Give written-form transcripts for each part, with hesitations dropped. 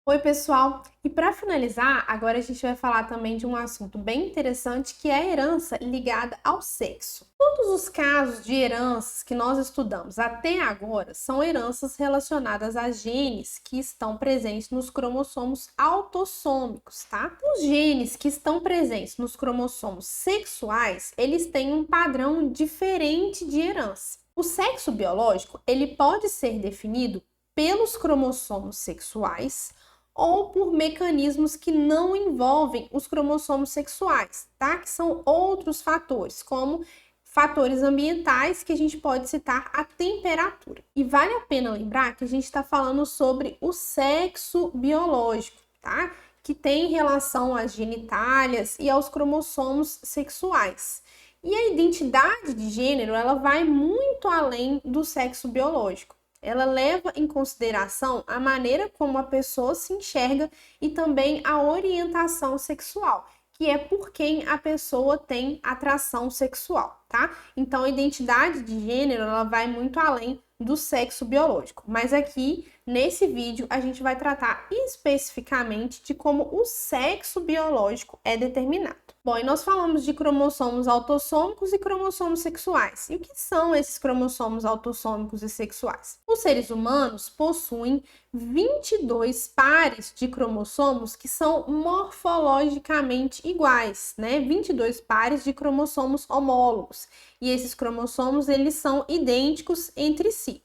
Oi, pessoal! E para finalizar, agora a gente vai falar também de um assunto bem interessante que é a herança ligada ao sexo. Todos os casos de heranças que nós estudamos até agora são heranças relacionadas a genes que estão presentes nos cromossomos autossômicos, tá? Os genes que estão presentes nos cromossomos sexuais, eles têm um padrão diferente de herança. O sexo biológico, ele pode ser definido pelos cromossomos sexuais ou por mecanismos que não envolvem os cromossomos sexuais, tá? Que são outros fatores, como fatores ambientais, que a gente pode citar a temperatura. E vale a pena lembrar que a gente está falando sobre o sexo biológico, tá? Que tem relação às genitálias e aos cromossomos sexuais. E a identidade de gênero, ela vai muito além do sexo biológico. Ela leva em consideração a maneira como a pessoa se enxerga e também a orientação sexual, que é por quem a pessoa tem atração sexual, tá? Então, a identidade de gênero, ela vai muito além do sexo biológico. Mas aqui, nesse vídeo, a gente vai tratar especificamente de como o sexo biológico é determinado. Bom, e nós falamos de cromossomos autossômicos e cromossomos sexuais. E o que são esses cromossomos autossômicos e sexuais? Os seres humanos possuem 22 pares de cromossomos que são morfologicamente iguais, né? 22 pares de cromossomos homólogos. E esses cromossomos, eles são idênticos entre si.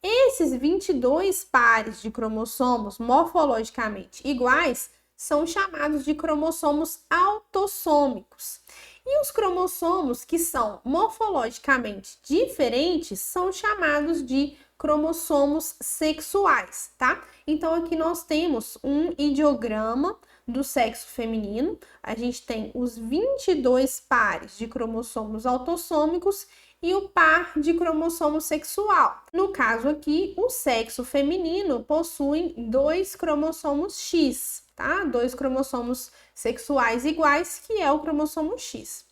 Esses 22 pares de cromossomos morfologicamente iguais são chamados de cromossomos autossômicos. E os cromossomos que são morfologicamente diferentes são chamados de cromossomos sexuais, tá? Então, aqui nós temos um ideograma do sexo feminino. A gente tem os 22 pares de cromossomos autossômicos e o par de cromossomo sexual. No caso aqui, o sexo feminino possui 2 cromossomos X, tá? 2 cromossomos sexuais iguais, que é o cromossomo X.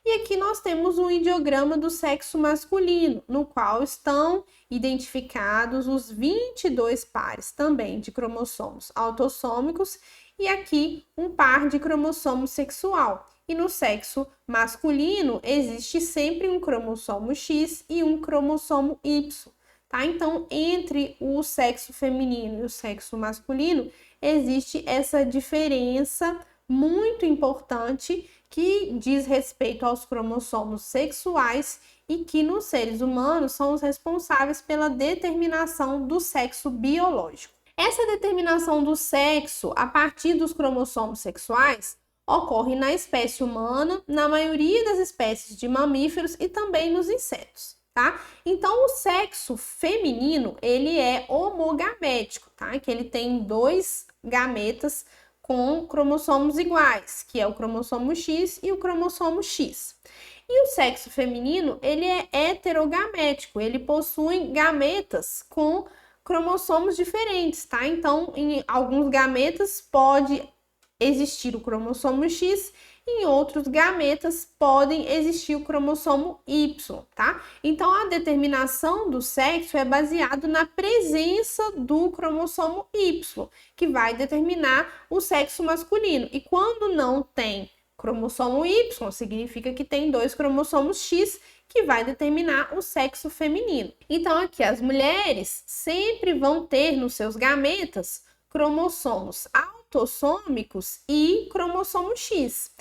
E aqui nós temos um ideograma do sexo masculino, no qual estão identificados os 22 pares também de cromossomos autossômicos e aqui um par de cromossomo sexual. E no sexo masculino existe sempre um cromossomo X e um cromossomo Y, tá? Então, entre o sexo feminino e o sexo masculino, existe essa diferença muito importante que diz respeito aos cromossomos sexuais e que nos seres humanos são os responsáveis pela determinação do sexo biológico. Essa determinação do sexo a partir dos cromossomos sexuais ocorre na espécie humana, na maioria das espécies de mamíferos e também nos insetos, tá? Então, o sexo feminino, ele é homogamético, tá? Que ele tem 2 gametas com cromossomos iguais, que é o cromossomo X e o cromossomo X. E o sexo feminino, ele é heterogamético, ele possui gametas com cromossomos diferentes, tá? Então, em alguns gametas pode existir o cromossomo X, em outros gametas podem existir o cromossomo Y, tá? Então, a determinação do sexo é baseado na presença do cromossomo Y, que vai determinar o sexo masculino. E quando não tem cromossomo Y, significa que tem 2 cromossomos X, que vai determinar o sexo feminino. Então, aqui, as mulheres sempre vão ter nos seus gametas cromossomos autossômicos e cromossomo X.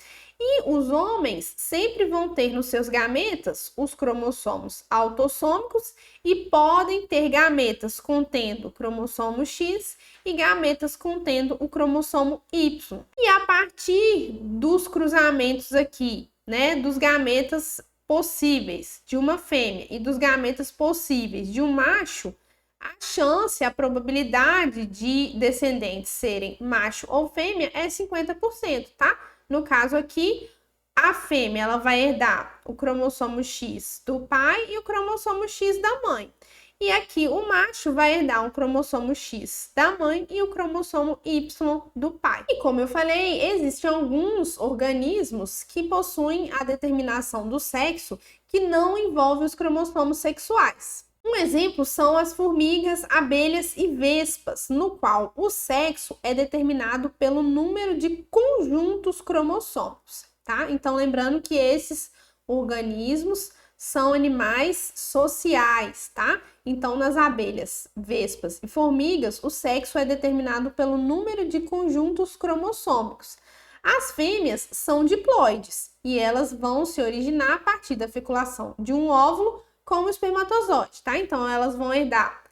E os homens sempre vão ter nos seus gametas os cromossomos autossômicos e podem ter gametas contendo cromossomo X e gametas contendo o cromossomo Y. E a partir dos cruzamentos aqui, né, dos gametas possíveis de uma fêmea e dos gametas possíveis de um macho, a chance, a probabilidade de descendentes serem macho ou fêmea é 50%, tá? No caso aqui, a fêmea ela vai herdar o cromossomo X do pai e o cromossomo X da mãe. E aqui o macho vai herdar um cromossomo X da mãe e o cromossomo Y do pai. E como eu falei, existem alguns organismos que possuem a determinação do sexo que não envolve os cromossomos sexuais. Um exemplo são as formigas, abelhas e vespas, no qual o sexo é determinado pelo número de conjuntos cromossômicos, tá? Então, lembrando que esses organismos são animais sociais, tá? Então, nas abelhas, vespas e formigas, o sexo é determinado pelo número de conjuntos cromossômicos. As fêmeas são diploides e elas vão se originar a partir da feculação de um óvulo com o espermatozoide, tá? Então, elas vão herdar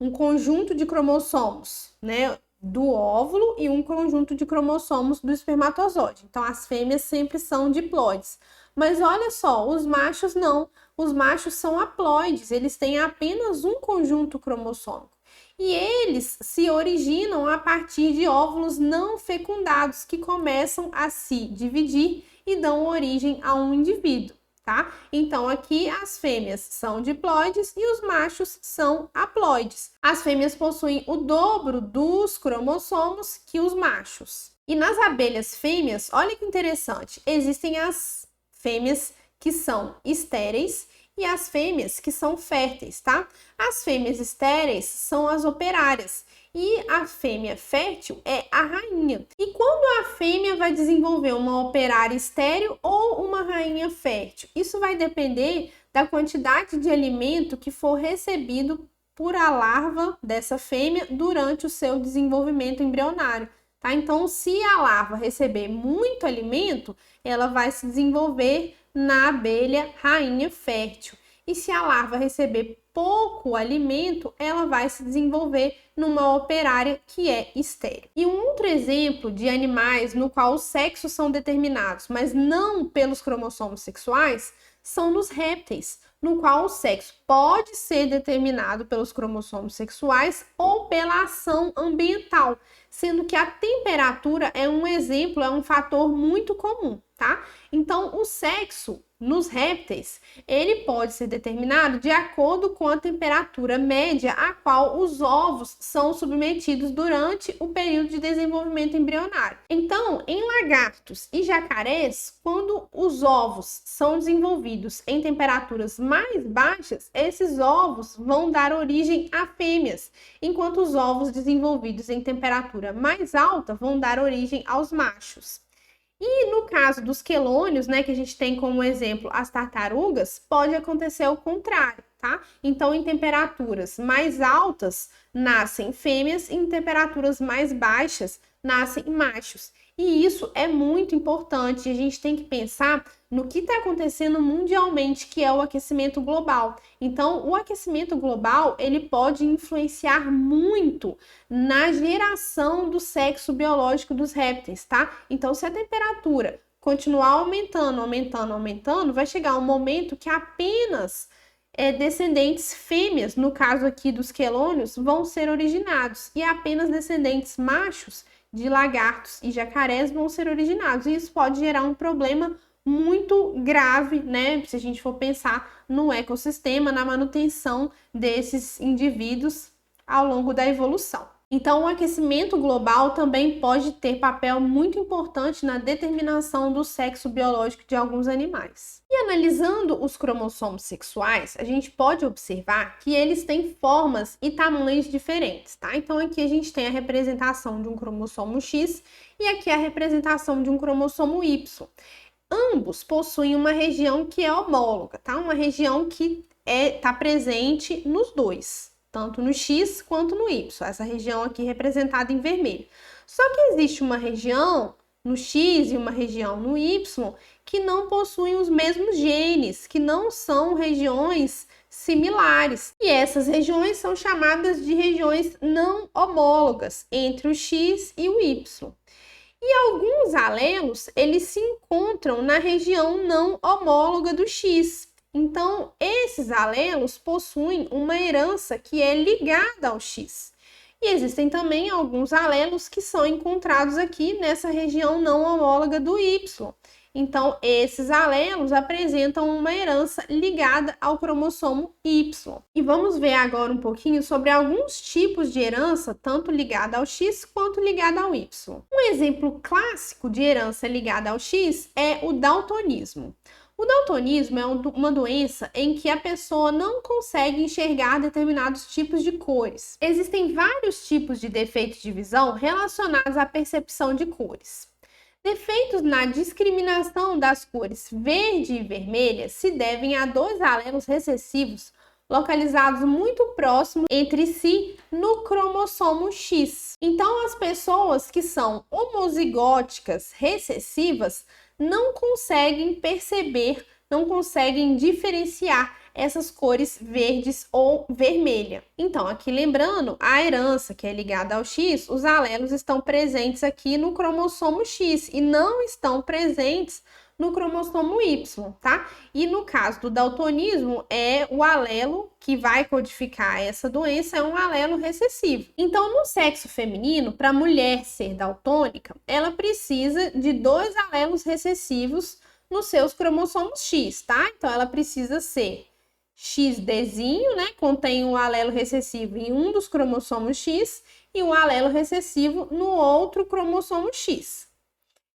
um conjunto de cromossomos, né, do óvulo e um conjunto de cromossomos do espermatozoide. Então, as fêmeas sempre são diploides. Mas olha só, os machos não. Os machos são haploides, eles têm apenas um conjunto cromossômico. E eles se originam a partir de óvulos não fecundados que começam a se dividir e dão origem a um indivíduo. Tá? Então, aqui as fêmeas são diploides e os machos são haploides. As fêmeas possuem o dobro dos cromossomos que os machos. E nas abelhas fêmeas, olha que interessante, existem as fêmeas que são estéreis e as fêmeas que são férteis, tá? As fêmeas estéreis são as operárias e a fêmea fértil é a rainha. E quando a fêmea vai desenvolver uma operária estéril ou uma rainha fértil? Isso vai depender da quantidade de alimento que for recebido por a larva dessa fêmea durante o seu desenvolvimento embrionário. Tá? Então, se a larva receber muito alimento, ela vai se desenvolver na abelha rainha fértil. E se a larva receber pouco alimento, ela vai se desenvolver numa operária que é estéril. E um outro exemplo de animais no qual os sexos são determinados, mas não pelos cromossomos sexuais, são nos répteis, no qual o sexo pode ser determinado pelos cromossomos sexuais ou pela ação ambiental, sendo que a temperatura é um exemplo, é um fator muito comum, tá? Então, o sexo nos répteis, ele pode ser determinado de acordo com a temperatura média a qual os ovos são submetidos durante o período de desenvolvimento embrionário. Então, em lagartos e jacarés, quando os ovos são desenvolvidos em temperaturas mais baixas, esses ovos vão dar origem a fêmeas, enquanto os ovos desenvolvidos em temperatura mais alta vão dar origem aos machos. E no caso dos quelônios, né, que a gente tem como exemplo as tartarugas, pode acontecer o contrário, tá? Então, em temperaturas mais altas, nascem fêmeas, e em temperaturas mais baixas, nascem machos. E isso é muito importante, a gente tem que pensar no que está acontecendo mundialmente, que é o aquecimento global. Então, o aquecimento global, ele pode influenciar muito na geração do sexo biológico dos répteis, tá? Então, se a temperatura continuar aumentando, vai chegar um momento que apenas descendentes fêmeas, no caso aqui dos quelônios, vão ser originados e apenas descendentes machos de lagartos e jacarés vão ser originados. E isso pode gerar um problema muito grave, né? Se a gente for pensar no ecossistema, na manutenção desses indivíduos ao longo da evolução. Então, o aquecimento global também pode ter papel muito importante na determinação do sexo biológico de alguns animais. E analisando os cromossomos sexuais, a gente pode observar que eles têm formas e tamanhos diferentes, tá? Então, aqui a gente tem a representação de um cromossomo X e aqui a representação de um cromossomo Y. Ambos possuem uma região que é homóloga, tá? Uma região que está presente nos dois, tanto no X quanto no Y, essa região aqui representada em vermelho. Só que existe uma região no X e uma região no Y que não possuem os mesmos genes, que não são regiões similares. E essas regiões são chamadas de regiões não homólogas entre o X e o Y. E alguns alelos, eles se encontram na região não homóloga do X. Então, esses alelos possuem uma herança que é ligada ao X. E existem também alguns alelos que são encontrados aqui nessa região não homóloga do Y. Então, esses alelos apresentam uma herança ligada ao cromossomo Y. E vamos ver agora um pouquinho sobre alguns tipos de herança, tanto ligada ao X quanto ligada ao Y. Um exemplo clássico de herança ligada ao X é o daltonismo. O daltonismo é uma doença em que a pessoa não consegue enxergar determinados tipos de cores. Existem vários tipos de defeitos de visão relacionados à percepção de cores. Defeitos na discriminação das cores verde e vermelha se devem a dois alelos recessivos localizados muito próximos entre si no cromossomo X. Então, as pessoas que são homozigóticas recessivas não conseguem perceber, não conseguem diferenciar essas cores verdes ou vermelha. Então, aqui lembrando, a herança que é ligada ao X, os alelos estão presentes aqui no cromossomo X e não estão presentes no cromossomo Y, tá? E no caso do daltonismo, é o alelo que vai codificar essa doença, é um alelo recessivo. Então, no sexo feminino, para a mulher ser daltônica, ela precisa de dois alelos recessivos nos seus cromossomos X, tá? Então, ela precisa ser XDzinho, né? Contém um alelo recessivo em um dos cromossomos X e um alelo recessivo no outro cromossomo X.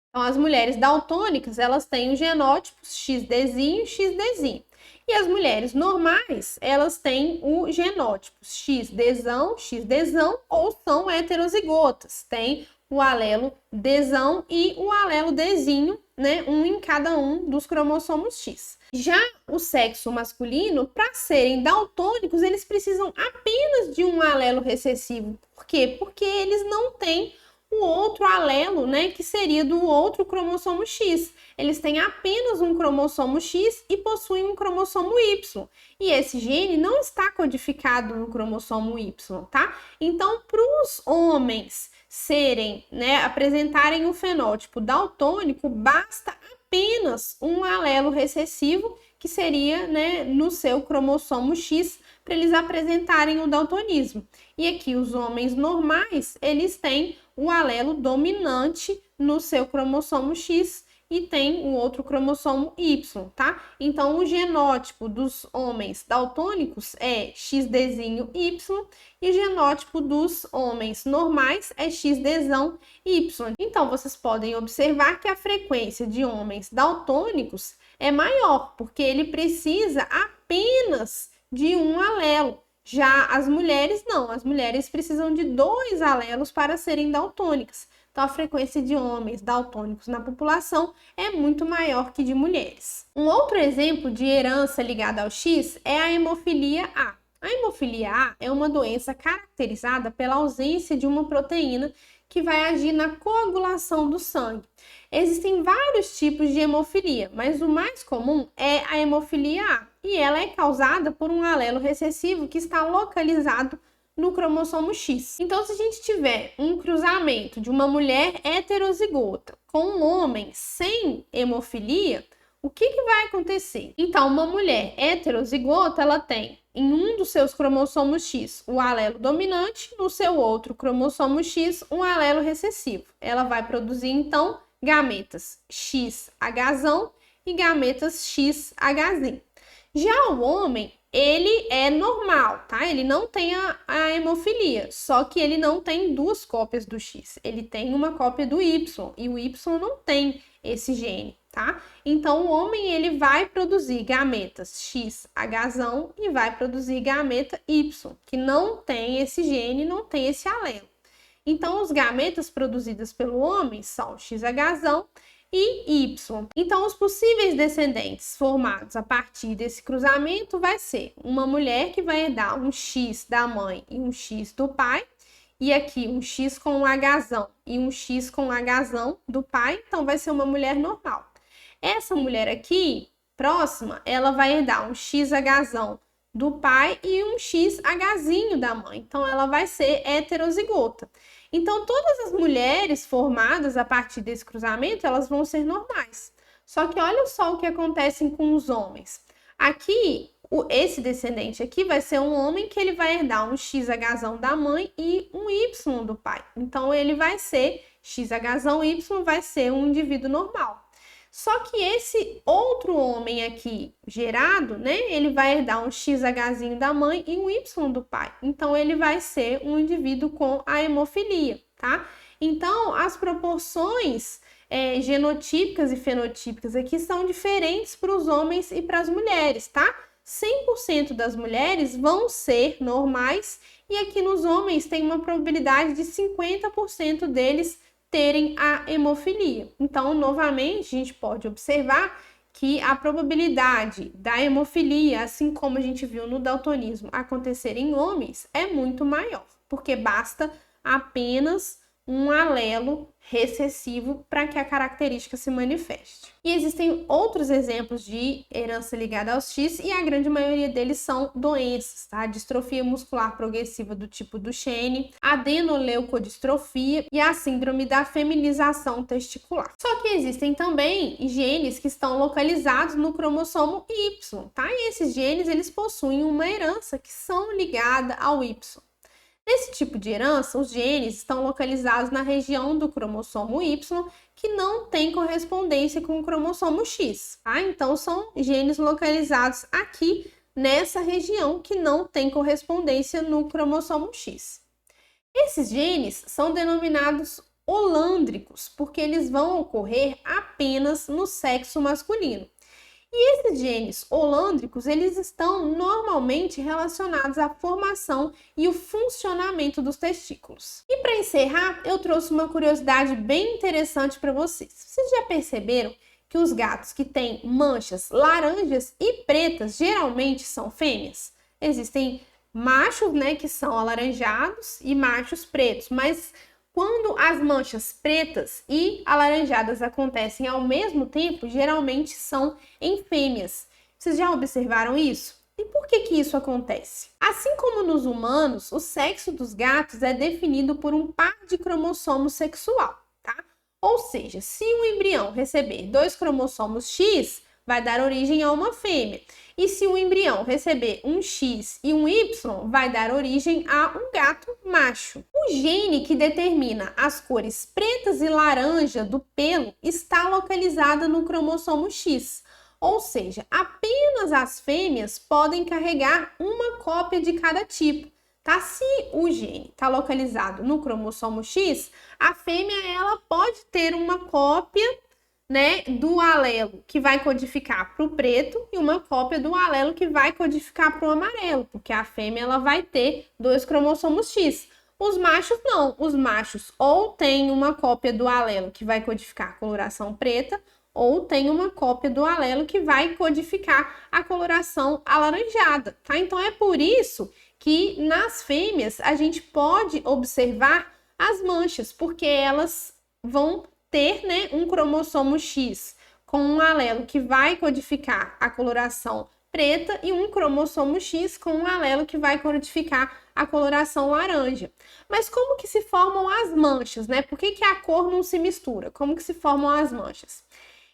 Então, as mulheres daltônicas, elas têm os genótipos XDzinho e XDzinho. E as mulheres normais, elas têm o genótipo XDzão, XDzão, ou são heterozigotas. Tem o alelo Dzão e o alelo Dzinho, né? Um em cada um dos cromossomos X. Já o sexo masculino, para serem daltônicos, eles precisam apenas de um alelo recessivo. Por quê? Porque eles não têm o outro alelo, né, que seria do outro cromossomo X. Eles têm apenas um cromossomo X e possuem um cromossomo Y. E esse gene não está codificado no cromossomo Y, tá? Então, para os homens serem, né, apresentarem o fenótipo daltônico, basta apenas um alelo recessivo, que seria, né, no seu cromossomo X, para eles apresentarem o daltonismo. E aqui os homens normais, eles têm o alelo dominante no seu cromossomo X e tem o outro cromossomo Y, tá? Então, o genótipo dos homens daltônicos é XDzinho Y e o genótipo dos homens normais é XDzão Y. Então, vocês podem observar que a frequência de homens daltônicos é maior, porque ele precisa apenas de um alelo. Já as mulheres não, as mulheres precisam de dois alelos para serem daltônicas. Então, a frequência de homens daltônicos na população é muito maior que de mulheres. Um outro exemplo de herança ligada ao X é a hemofilia A. A hemofilia A é uma doença caracterizada pela ausência de uma proteína que vai agir na coagulação do sangue. Existem vários tipos de hemofilia, mas o mais comum é a hemofilia A, e ela é causada por um alelo recessivo que está localizado no cromossomo X. Então, se a gente tiver um cruzamento de uma mulher heterozigota com um homem sem hemofilia, o que vai acontecer? Então, uma mulher heterozigota, ela tem em um dos seus cromossomos X o alelo dominante, no seu outro cromossomo X um alelo recessivo. Ela vai produzir, então, gametas XHzão e gametas XHzinho. Já o homem, ele é normal, tá? Ele não tem a hemofilia, só que ele não tem duas cópias do X. Ele tem uma cópia do Y e o Y não tem esse gene, tá? Então, o homem, ele vai produzir gametas XHzão e vai produzir gameta Y, que não tem esse gene, não tem esse alelo. Então, os gametas produzidos pelo homem são XHzão e Y. Então, os possíveis descendentes formados a partir desse cruzamento vai ser uma mulher que vai herdar um X da mãe e um X do pai, e aqui um X com um Hzão e um X com um Hzão do pai, então vai ser uma mulher normal. Essa mulher aqui, próxima, ela vai herdar um XHzão do pai e um XHzinho da mãe, então ela vai ser heterozigota. Então, todas as mulheres formadas a partir desse cruzamento, elas vão ser normais. Só que olha só o que acontece com os homens. Aqui, esse descendente aqui vai ser um homem que ele vai herdar um XHzão da mãe e um Y do pai. Então, ele vai ser XHzão Y, vai ser um indivíduo normal. Só que esse outro homem aqui gerado, né, ele vai herdar um XHzinho da mãe e um Y do pai. Então, ele vai ser um indivíduo com a hemofilia, tá? Então, as proporções genotípicas e fenotípicas aqui são diferentes para os homens e para as mulheres, tá? 100% das mulheres vão ser normais e aqui nos homens tem uma probabilidade de 50% deles terem a hemofilia. Então, novamente, a gente pode observar que a probabilidade da hemofilia, assim como a gente viu no daltonismo, acontecer em homens é muito maior, porque basta apenas um alelo recessivo para que a característica se manifeste. E existem outros exemplos de herança ligada aos X e a grande maioria deles são doenças, tá? Distrofia muscular progressiva do tipo Duchenne, adenoleucodistrofia e a síndrome da feminização testicular. Só que existem também genes que estão localizados no cromossomo Y, tá? E esses genes, eles possuem uma herança que são ligada ao Y. Nesse tipo de herança, os genes estão localizados na região do cromossomo Y que não tem correspondência com o cromossomo X, tá? Então, são genes localizados aqui nessa região que não tem correspondência no cromossomo X. Esses genes são denominados holândricos porque eles vão ocorrer apenas no sexo masculino. E esses genes holândricos, eles estão normalmente relacionados à formação e o funcionamento dos testículos. E para encerrar, eu trouxe uma curiosidade bem interessante para vocês. Vocês já perceberam que os gatos que têm manchas laranjas e pretas geralmente são fêmeas? Existem machos, né, que são alaranjados e machos pretos, mas quando as manchas pretas e alaranjadas acontecem ao mesmo tempo, geralmente são em fêmeas. Vocês já observaram isso? E por que isso acontece? Assim como nos humanos, o sexo dos gatos é definido por um par de cromossomos sexual, tá? Ou seja, se um embrião receber 2 cromossomos X, vai dar origem a uma fêmea. E se o embrião receber um X e um Y, vai dar origem a um gato macho. O gene que determina as cores pretas e laranja do pelo está localizado no cromossomo X. Ou seja, apenas as fêmeas podem carregar uma cópia de cada tipo. Tá? Se o gene está localizado no cromossomo X, a fêmea ela pode ter uma cópia, né, do alelo que vai codificar para o preto e uma cópia do alelo que vai codificar para o amarelo, porque a fêmea ela vai ter 2 cromossomos X. Os machos não, os machos ou têm uma cópia do alelo que vai codificar a coloração preta, ou tem uma cópia do alelo que vai codificar a coloração alaranjada, tá? Então é por isso que nas fêmeas a gente pode observar as manchas, porque elas vão ter, né, um cromossomo X com um alelo que vai codificar a coloração preta e um cromossomo X com um alelo que vai codificar a coloração laranja. Mas como que se formam as manchas, né? Por que a cor não se mistura? Como que se formam as manchas?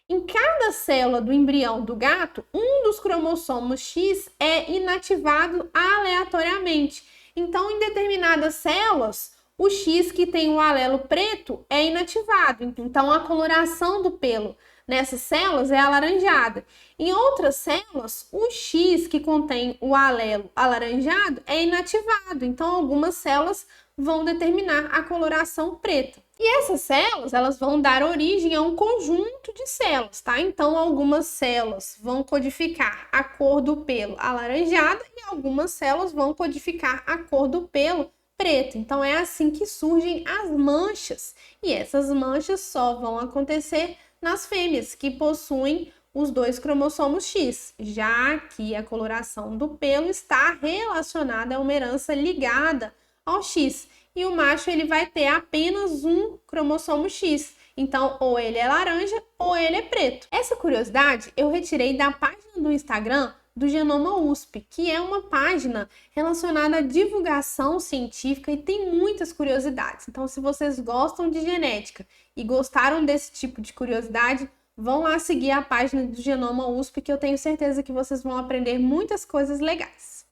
Em cada célula do embrião do gato, um dos cromossomos X é inativado aleatoriamente. Então, em determinadas células, o X que tem o alelo preto é inativado. Então, a coloração do pelo nessas células é alaranjada. Em outras células, o X que contém o alelo alaranjado é inativado. Então, algumas células vão determinar a coloração preta. E essas células, elas vão dar origem a um conjunto de células, tá? Então, algumas células vão codificar a cor do pelo alaranjada e algumas células vão codificar a cor do pelo preto. Então, é assim que surgem as manchas. E essas manchas só vão acontecer nas fêmeas, que possuem os 2 cromossomos X, já que a coloração do pelo está relacionada a uma herança ligada ao X. E o macho ele vai ter apenas um cromossomo X. Então, ou ele é laranja ou ele é preto. Essa curiosidade eu retirei da página do Instagram do Genoma USP, que é uma página relacionada à divulgação científica e tem muitas curiosidades. Então, se vocês gostam de genética e gostaram desse tipo de curiosidade, vão lá seguir a página do Genoma USP, que eu tenho certeza que vocês vão aprender muitas coisas legais.